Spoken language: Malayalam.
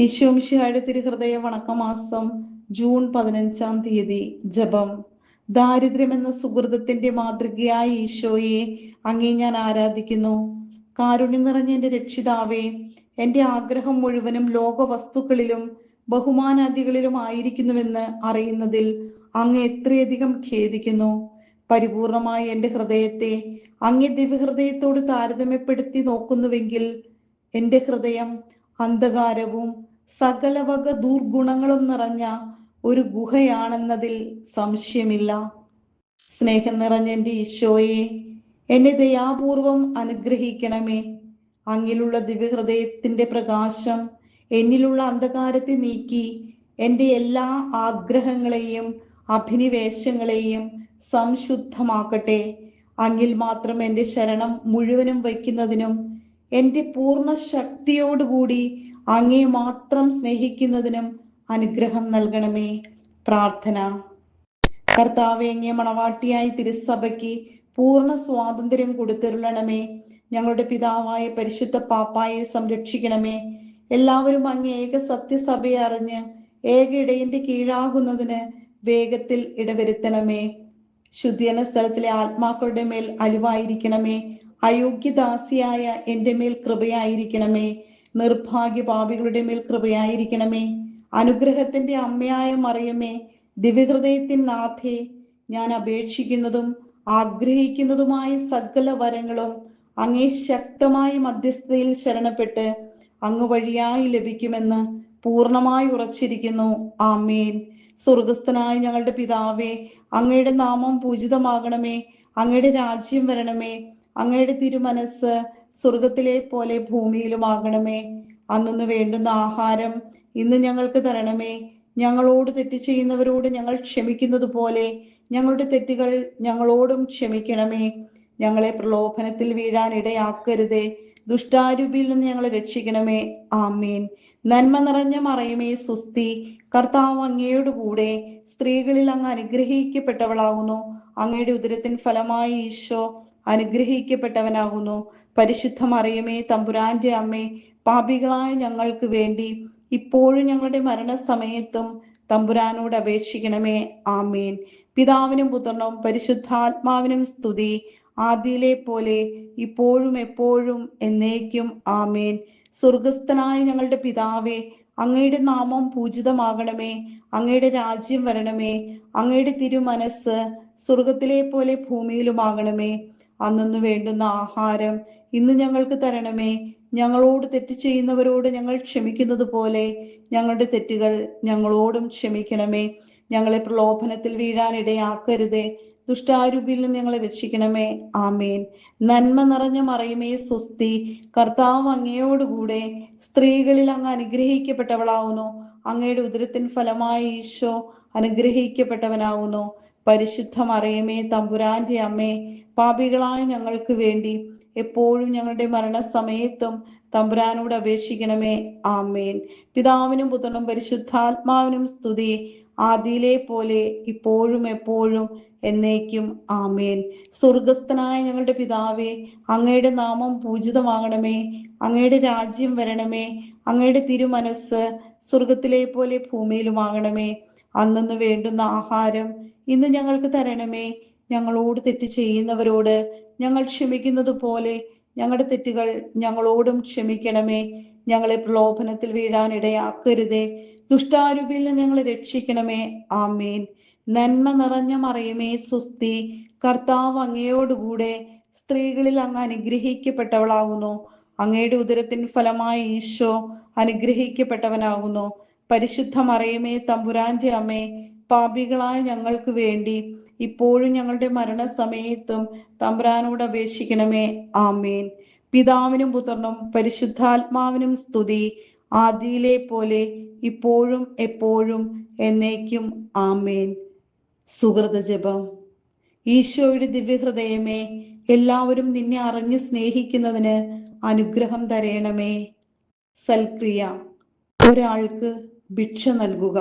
ഈശോമിശിഹായുടെ തിരുഹൃദയ വണക്കമാസം ജൂൺ 15-ാം തീയതി. ജപം. ദാരിദ്ര്യമെന്ന സുഹൃതത്തിന്റെ മാതൃകയായ ഈശോയെ അങ്ങേ ഞാൻ ആരാധിക്കുന്നു. കാരുണ്യം നിറഞ്ഞ എന്റെ രക്ഷിതാവേ, എന്റെ ആഗ്രഹം മുഴുവനും ലോക വസ്തുക്കളിലും ബഹുമാനാദികളിലും ആയിരിക്കുന്നുവെന്ന് അറിയുന്നതിൽ അങ്ങ് എത്രയധികം ഖേദിക്കുന്നു. പരിപൂർണമായ എന്റെ ഹൃദയത്തെ അങ്ങേ ദിവ്യഹൃദയത്തോട് താരതമ്യപ്പെടുത്തി നോക്കുന്നുവെങ്കിൽ എന്റെ ഹൃദയം അന്ധകാരവും സകലവക ദുർഗുണങ്ങളും നിറഞ്ഞ ഒരു ഗുഹയാണെന്നതിൽ സംശയമില്ല. സ്നേഹം നിറഞ്ഞ എൻ്റെ ഈശോയെ, എന്നെ ദയാപൂർവം അനുഗ്രഹിക്കണമേ. അങ്ങിലുള്ള ദിവ്യഹൃദയത്തിന്റെ പ്രകാശം എന്നിലുള്ള അന്ധകാരത്തെ നീക്കി എൻ്റെ എല്ലാ ആഗ്രഹങ്ങളെയും അഭിനിവേശങ്ങളെയും സംശുദ്ധമാക്കട്ടെ. അങ്ങിൽ മാത്രം എൻ്റെ ശരണം മുഴുവനും വയ്ക്കുന്നതിനും എൻ്റെ പൂർണ്ണ ശക്തിയോടുകൂടി അങ്ങേ മാത്രം സ്നേഹിക്കുന്നതിനും അനുഗ്രഹം നൽകണമേ. പ്രാർത്ഥന. കർത്താവേ, അങ്ങേ മണവാട്ടിയായി തിരുസഭയ്ക്ക് പൂർണ്ണ സ്വാതന്ത്ര്യം കൊടുത്തരുളണമേ. ഞങ്ങളുടെ പിതാവായ പരിശുദ്ധ പാപ്പായെ സംരക്ഷിക്കണമേ. എല്ലാവരും അങ്ങേ ഏക സത്യസഭയെ അറിഞ്ഞ് ഏക ഇടയന്റെ കീഴാകുന്നതിന് വേഗത്തിൽ ഇടവരുത്തണമേ. ശുദ്ധീകരണ സ്ഥലത്തിലെ ആത്മാക്കളുടെ മേൽ അലിവായിരിക്കണമേ. അയോഗ്യദാസിയായ എൻ്റെ മേൽ കൃപയായിരിക്കണമേ. നിർഭാഗ്യ പാപികളുടെ മേൽ കൃപയായിരിക്കണമേ. അനുഗ്രഹത്തിന്റെ അമ്മയായ മറിയമേ, ദിവ്യഹൃദയത്തിൻ നാഥേ, ഞാൻ അപേക്ഷിക്കുന്നതും ആഗ്രഹിക്കുന്നതുമായ സകല വരങ്ങളും അങ്ങേ ശക്തമായ മധ്യസ്ഥതയിൽ ശരണപ്പെട്ട് അങ്ങ് വഴിയായി ലഭിക്കുമെന്ന് പൂർണ്ണമായി ഉറച്ചിരിക്കുന്നു. ആമേൻ. സ്വർഗസ്ഥനായ ഞങ്ങളുടെ പിതാവേ, അങ്ങയുടെ നാമം പൂജിതമാകണമേ. അങ്ങയുടെ രാജ്യം വരണമേ. അങ്ങയുടെ തിരുമനസ് സ്വർഗത്തിലെ പോലെ ഭൂമിയിലുമാകണമേ. അന്നു വേണ്ടുന്ന ആഹാരം ഇന്ന് ഞങ്ങൾക്ക് തരണമേ. ഞങ്ങളോട് തെറ്റ് ചെയ്യുന്നവരോട് ഞങ്ങൾ ക്ഷമിക്കുന്നത് പോലെ ഞങ്ങളുടെ തെറ്റുകൾ ഞങ്ങളോടും ക്ഷമിക്കണമേ. ഞങ്ങളെ പ്രലോഭനത്തിൽ വീഴാൻ ഇടയാക്കരുതേ. ദുഷ്ടാരൂപിയിൽ നിന്ന് ഞങ്ങളെ രക്ഷിക്കണമേ. ആമേൻ. നന്മ നിറഞ്ഞ മറിയമേ, സുസ്തി. കർത്താവ് അങ്ങയോട് കൂടെ സ്ത്രീകളിൽ അങ്ങ് അനുഗ്രഹിക്കപ്പെട്ടവളാകുന്നു. അങ്ങയുടെ ഉദരത്തിൻ ഫലമായി ഈശോ അനുഗ്രഹിക്കപ്പെട്ടവനാകുന്നു. പരിശുദ്ധ മറിയമേ, തമ്പുരാന്റെ അമ്മേ, പാപികളായ ഞങ്ങൾക്ക് വേണ്ടി ഇപ്പോഴും ഞങ്ങളുടെ മരണസമയത്തും തമ്പുരാനോട് അപേക്ഷിക്കണമേ. ആമേൻ. പിതാവിനും പുത്രനും പരിശുദ്ധാത്മാവിനും സ്തുതി, ആദിയിലെ പോലെ ഇപ്പോഴും എപ്പോഴും എന്നേക്കും. ആമേൻ. സ്വർഗസ്ഥനായ ഞങ്ങളുടെ പിതാവേ, അങ്ങയുടെ നാമം പൂജിതമാകണമേ. അങ്ങയുടെ രാജ്യം വരണമേ. അങ്ങയുടെ തിരുമനസ് സ്വർഗത്തിലെ പോലെ ഭൂമിയിലുമാകണമേ. അന്നു വേണ്ടുന്ന ആഹാരം ഇന്ന് ഞങ്ങൾക്ക് തരണമേ. ഞങ്ങളോട് തെറ്റ് ചെയ്യുന്നവരോട് ഞങ്ങൾ ക്ഷമിക്കുന്നത് പോലെ ഞങ്ങളുടെ തെറ്റുകൾ ഞങ്ങളോടും ക്ഷമിക്കണമേ. ഞങ്ങളെ പ്രലോഭനത്തിൽ വീഴാൻ ഇടയാക്കരുതേ. ദുഷ്ടാരൂപിയിൽ നിന്ന് ഞങ്ങളെ രക്ഷിക്കണമേ. ആമേൻ. നന്മ നിറഞ്ഞ മറിയമേ, സുസ്തി. കർത്താവ് അങ്ങയോടുകൂടെ സ്ത്രീകളിൽ അങ്ങ് അനുഗ്രഹിക്കപ്പെട്ടവളാവുന്നു. അങ്ങയുടെ ഉദരത്തിൻ ഫലമായി ഈശോ അനുഗ്രഹിക്കപ്പെട്ടവനാവുന്നു. പരിശുദ്ധ മറിയമേ, തമ്പുരാന്റെ അമ്മേ, പാപികളായ ഞങ്ങൾക്ക് വേണ്ടി എപ്പോഴും ഞങ്ങളുടെ മരണസമയത്തും തമ്പുരാനോട് അപേക്ഷിക്കണമേ. ആമേൻ. പിതാവിനും പുത്രനും പരിശുദ്ധാത്മാവിനും സ്തുതി, ആദിയിലെ പോലെ ഇപ്പോഴും എപ്പോഴും എന്നേക്കും. ആമേൻ. സ്വർഗസ്ഥനായ ഞങ്ങളുടെ പിതാവേ, അങ്ങയുടെ നാമം പൂജിതമാകണമേ. അങ്ങയുടെ രാജ്യം വരണമേ. അങ്ങയുടെ തിരുമനസ് സ്വർഗത്തിലെ പോലെ ഭൂമിയിലുമാകണമേ. അന്നു വേണ്ടുന്ന ആഹാരം ഇന്ന് ഞങ്ങൾക്ക് തരണമേ. ഞങ്ങളോട് തെറ്റ് ചെയ്യുന്നവരോട് ഞങ്ങൾ ക്ഷമിക്കുന്നത് പോലെ ഞങ്ങളുടെ തെറ്റുകൾ ഞങ്ങളോടും ക്ഷമിക്കണമേ. ഞങ്ങളെ പ്രലോഭനത്തിൽ വീഴാൻ ഇടയാക്കരുതേ. ദുഷ്ടാരൂപിയിൽ നിന്ന് ഞങ്ങളെ രക്ഷിക്കണമേ. ആമേൻ. നന്മ നിറഞ്ഞ മറിയമേ, സുസ്തി. കർത്താവ് അങ്ങയോടുകൂടെ സ്ത്രീകളിൽ അങ്ങ് അനുഗ്രഹിക്കപ്പെട്ടവളാകുന്നു. അങ്ങയുടെ ഉദരത്തിൻ ഫലമായി ഈശോ അനുഗ്രഹിക്കപ്പെട്ടവനാകുന്നു. പരിശുദ്ധ മറിയമേ, തമ്പുരാന്റെ അമ്മേ, പാപികളായ ഞങ്ങൾക്ക് വേണ്ടി ഇപ്പോഴും ഞങ്ങളുടെ മരണസമയത്തും തമ്പുരാനോട് അപേക്ഷിക്കണമേ. ആമേൻ. പിതാവിനും പുത്രനും പരിശുദ്ധാത്മാവിനും സ്തുതി, ആദിയിലെ പോലെ ഇപ്പോഴും എപ്പോഴും എന്നേക്കും. ആമേൻ. സുഹൃത ജപം. ഈശോയുടെ ദിവ്യഹൃദയമേ, എല്ലാവരും നിന്നെ അറിഞ്ഞ് സ്നേഹിക്കുന്നതിന് അനുഗ്രഹം തരയണമേ. സൽക്രിയ. ഒരാൾക്ക് ഭിക്ഷ നൽകുക.